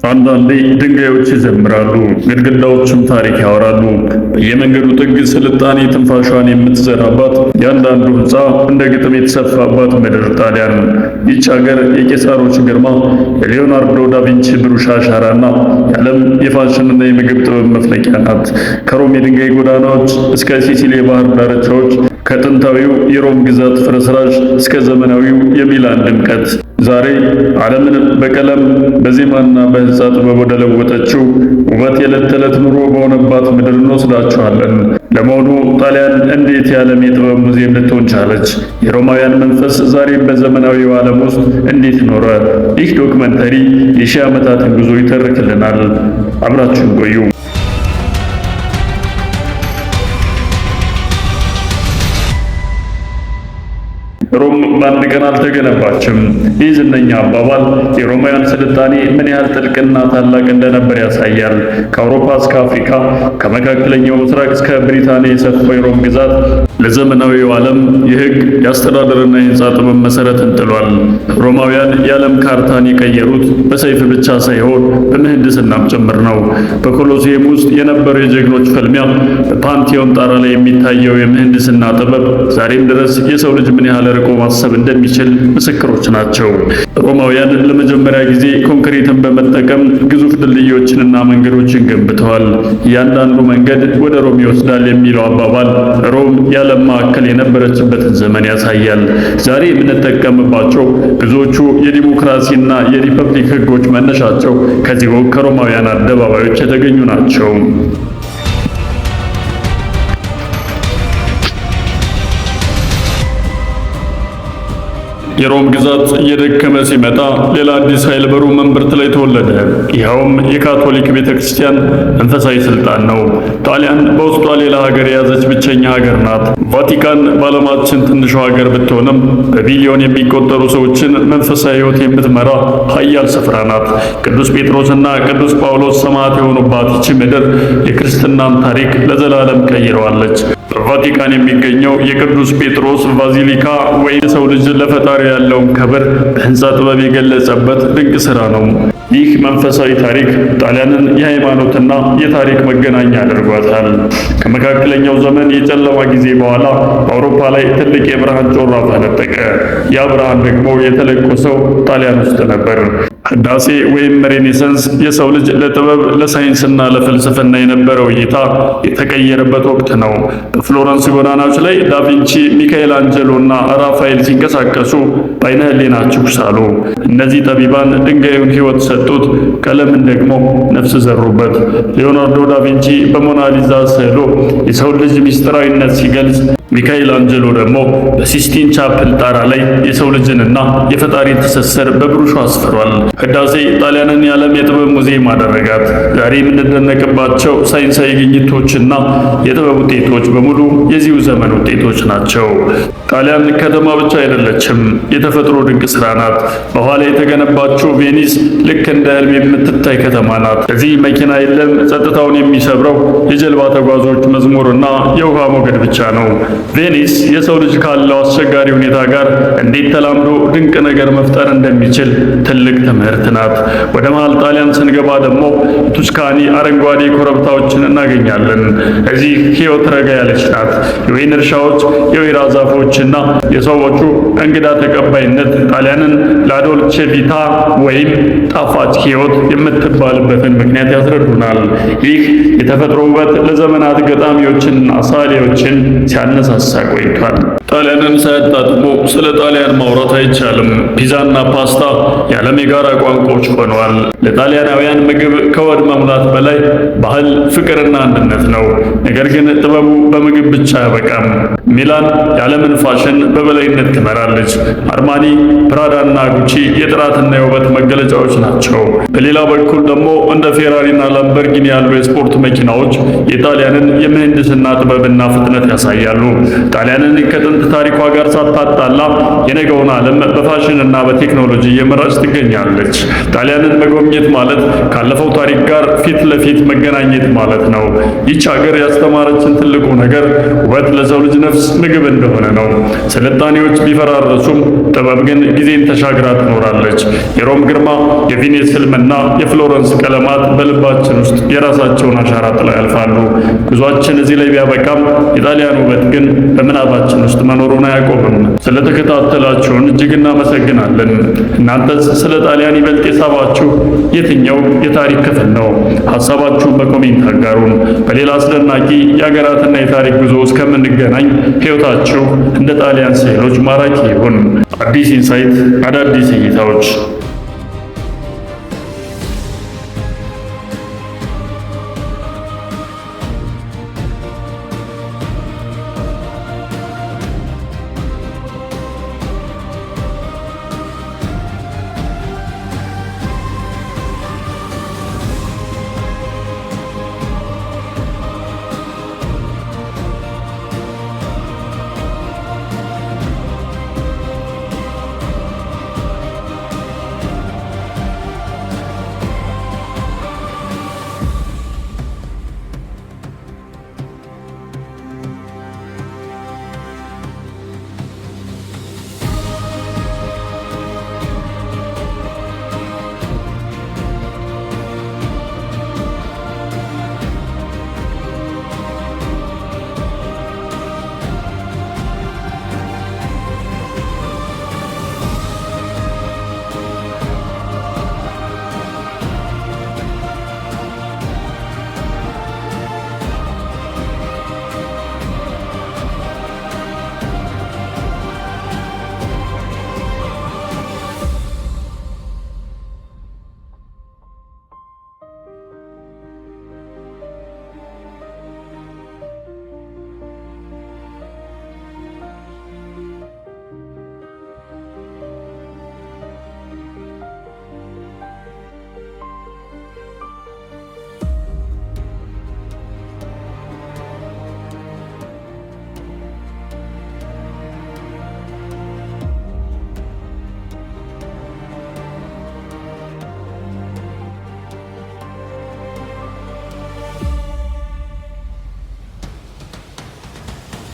አንዳንዴ ድንጋዮች ይዘምራሉ፣ ግድግዳዎችም ታሪክ ያወራሉ። በየመንገዱ ጥግ ስልጣኔ ትንፋሿን የምትዘራባት ያንዳንዱ ሕንፃ እንደ ግጥም የተሰፋባት ምድር ጣሊያን። ይህች ሀገር የቄሳሮች ግርማ፣ የሊዮናርዶ ዳቪንቺ ብሩሽ አሻራና የዓለም የፋሽንና የምግብ ጥበብ መፍለቂያ ናት። ከሮም የድንጋይ ጎዳናዎች እስከ ሲሲሊ የባህር ዳርቻዎች፣ ከጥንታዊው የሮም ግዛት ፍርስራሽ እስከ ዘመናዊው የሚላን ድምቀት ዛሬ ዓለምን በቀለም በዜማና በህንፃ ጥበብ ወደ ለወጠችው ውበት የዕለት ተዕለት ኑሮ በሆነባት ምድር እንወስዳችኋለን። ለመሆኑ ጣሊያን እንዴት የዓለም የጥበብ ሙዚየም ልትሆን ቻለች? የሮማውያን መንፈስ ዛሬም በዘመናዊው ዓለም ውስጥ እንዴት ኖረ? ይህ ዶክመንተሪ የሺህ ዓመታትን ጉዞ ይተርክልናል። አብራችሁን ቆዩ። ሮም በአንድ ቀን አልተገነባችም። ይህ ዝነኛ አባባል የሮማውያን ስልጣኔ ምን ያህል ጥልቅና ታላቅ እንደነበር ያሳያል። ከአውሮፓ እስከ አፍሪካ፣ ከመካከለኛው ምስራቅ እስከ ብሪታንያ የሰፋው የሮም ግዛት ለዘመናዊው ዓለም የሕግ የአስተዳደርና የሕንፃ ጥበብ መሠረትን ጥሏል። ሮማውያን የዓለም ካርታን የቀየሩት በሰይፍ ብቻ ሳይሆን በምህንድስናም ጭምር ነው። በኮሎሲየም ውስጥ የነበረው የጀግኖች ፍልሚያ፣ በፓንቲዮን ጣራ ላይ የሚታየው የምህንድስና ጥበብ ዛሬም ድረስ የሰው ልጅ ምን ያህል ርቆ ማሰብ እንደሚችል ምስክሮች ናቸው። ሮማውያን ለመጀመሪያ ጊዜ ኮንክሪትን በመጠቀም ግዙፍ ድልድዮችንና መንገዶችን ገንብተዋል። እያንዳንዱ መንገድ ወደ ሮም ይወስዳል የሚለው አባባል ሮም የዓለም ማዕከል የነበረችበትን ዘመን ያሳያል። ዛሬ የምንጠቀምባቸው ብዙዎቹ የዲሞክራሲና የሪፐብሊክ ሕጎች መነሻቸው ከዚሁ ከሮማውያን አደባባዮች የተገኙ ናቸው። የሮም ግዛት እየደከመ ሲመጣ ሌላ አዲስ ኃይል በሮም መንበርት ላይ ተወለደ። ይኸውም የካቶሊክ ቤተክርስቲያን መንፈሳዊ ስልጣን ነው። ጣሊያን በውስጧ ሌላ ሀገር የያዘች ብቸኛ ሀገር ናት። ቫቲካን በዓለማችን ትንሿ ሀገር ብትሆንም በቢሊዮን የሚቆጠሩ ሰዎችን መንፈሳዊ ሕይወት የምትመራ ኃያል ስፍራ ናት። ቅዱስ ጴጥሮስና ቅዱስ ጳውሎስ ሰማዕት የሆኑባት ይቺ ምድር የክርስትናን ታሪክ ለዘላለም ቀይረዋለች። በቫቲካን የሚገኘው የቅዱስ ጴጥሮስ ባዚሊካ ወይም የሰው ልጅ ለፈጣሪ ያለውን ክብር በህንፃ ጥበብ የገለጸበት ድንቅ ሥራ ነው። ይህ መንፈሳዊ ታሪክ ጣሊያንን የሃይማኖትና የታሪክ መገናኛ አድርጓታል። ከመካከለኛው ዘመን የጨለማ ጊዜ በኋላ በአውሮፓ ላይ ትልቅ የብርሃን ጮራ ፈነጠቀ። ያ ብርሃን ደግሞ የተለኮሰው ጣሊያን ውስጥ ነበር። ህዳሴ ወይም ሬኔሳንስ የሰው ልጅ ለጥበብ ለሳይንስና ለፍልስፍና የነበረው እይታ የተቀየረበት ወቅት ነው። በፍሎረንስ ጎዳናዎች ላይ ዳቪንቺ፣ ሚካኤል አንጀሎ እና ራፋኤል ሲንቀሳቀሱ በዓይነ ህሊናችሁ ሳሉ። እነዚህ ጠቢባን ድንጋዩን ሕይወት ሰጡት፣ ቀለምን ደግሞ ነፍስ ዘሩበት። ሊዮናርዶ ዳቪንቺ በሞናሊዛ ስዕሉ የሰው ልጅ ምስጢራዊነት ሲገልጽ፣ ሚካኤል አንጀሎ ደግሞ በሲስቲን ቻፕል ጣራ ላይ የሰው ልጅንና የፈጣሪ ትስስር በብሩሹ አስፍሯል። ህዳሴ ጣሊያንን የዓለም የጥበብ ሙዚየም አደረጋት። ዛሬ የምንደነቅባቸው ሳይንሳዊ ግኝቶችና የጥበብ ውጤቶች በሙሉ የዚሁ ዘመን ውጤቶች ናቸው። ጣሊያን ከተማ ብቻ አይደለችም፣ የተፈጥሮ ድንቅ ሥራ ናት። በኋላ የተገነባችው ቬኒስ ልክ እንደ ህልም የምትታይ ከተማ ናት። እዚህ መኪና የለም፣ ጸጥታውን የሚሰብረው የጀልባ ተጓዦች መዝሙርና የውሃ ሞገድ ብቻ ነው። ቬኒስ የሰው ልጅ ካለው አስቸጋሪ ሁኔታ ጋር እንዴት ተላምዶ ድንቅ ነገር መፍጠር እንደሚችል ትልቅ ትምህርት ናት። ወደ መሃል ጣሊያን ስንገባ ደግሞ ቱስካኒ አረንጓዴ ኮረብታዎችን እናገኛለን። እዚህ ሕይወት ረጋ ያለች ናት። የወይን እርሻዎች፣ የወይራ ዛፎችና የሰዎቹ እንግዳ ተቀባይነት ጣሊያንን ላዶልቼ ቪታ ወይም ጣፋጭ ሕይወት የምትባልበትን ምክንያት ያስረዱናል። ይህ የተፈጥሮ ውበት ለዘመናት ገጣሚዎችንና ሳሌዎችን ሲያነሳሳ ቆይቷል። ጣሊያንን ሳያጣጥሙ ስለ ጣሊያን ማውራት አይቻልም። ፒዛና ፓስታ የዓለም የጋራ ቋንቋዎች ሆነዋል። ለጣሊያናውያን ምግብ ከወድ መሙላት በላይ ባህል፣ ፍቅርና አንድነት ነው። ነገር ግን ጥበቡ በምግብ ብቻ አያበቃም። ሚላን የዓለምን ፋሽን በበላይነት ትመራለች። አርማኒ፣ ፕራዳና ጉቺ የጥራትና የውበት መገለጫዎች ናቸው። በሌላ በኩል ደግሞ እንደ ፌራሪና ላምበርጊኒ ያሉ የስፖርት መኪናዎች የጣሊያንን የምህንድስና ጥበብና ፍጥነት ያሳያሉ። ጣሊያንን ከጥንት ታሪኳ ጋር ሳታጣላ የነገውን ዓለም በፋሽንና በቴክኖሎጂ እየመራች ትገኛለች። አደረገች። ጣሊያንን መጎብኘት ማለት ካለፈው ታሪክ ጋር ፊት ለፊት መገናኘት ማለት ነው። ይህች ሀገር ያስተማረችን ትልቁ ነገር ውበት ለሰው ልጅ ነፍስ ምግብ እንደሆነ ነው። ስልጣኔዎች ቢፈራረሱም ጥበብ ግን ጊዜን ተሻግራ ትኖራለች። የሮም ግርማ፣ የቬኒስ ሕልምና የፍሎረንስ ቀለማት በልባችን ውስጥ የራሳቸውን አሻራ ጥለው ያልፋሉ። ጉዟችን እዚህ ላይ ቢያበቃም የጣሊያን ውበት ግን በምናባችን ውስጥ መኖሩን አያቆምም። ስለተከታተላችሁን እጅግ እናመሰግናለን። እናንተስ ስለ ጣሊያን ይበልጥ የሳባችሁ የትኛው የታሪክ ክፍል ነው? ሐሳባችሁን በኮሜንት አጋሩን። በሌላ አስደናቂ የሀገራትና የታሪክ ጉዞ እስከምንገናኝ ሕይወታችሁ እንደ ጣሊያን ስዕሎች ማራኪ ይሁን። አዲስ ኢንሳይት፣ አዳዲስ እይታዎች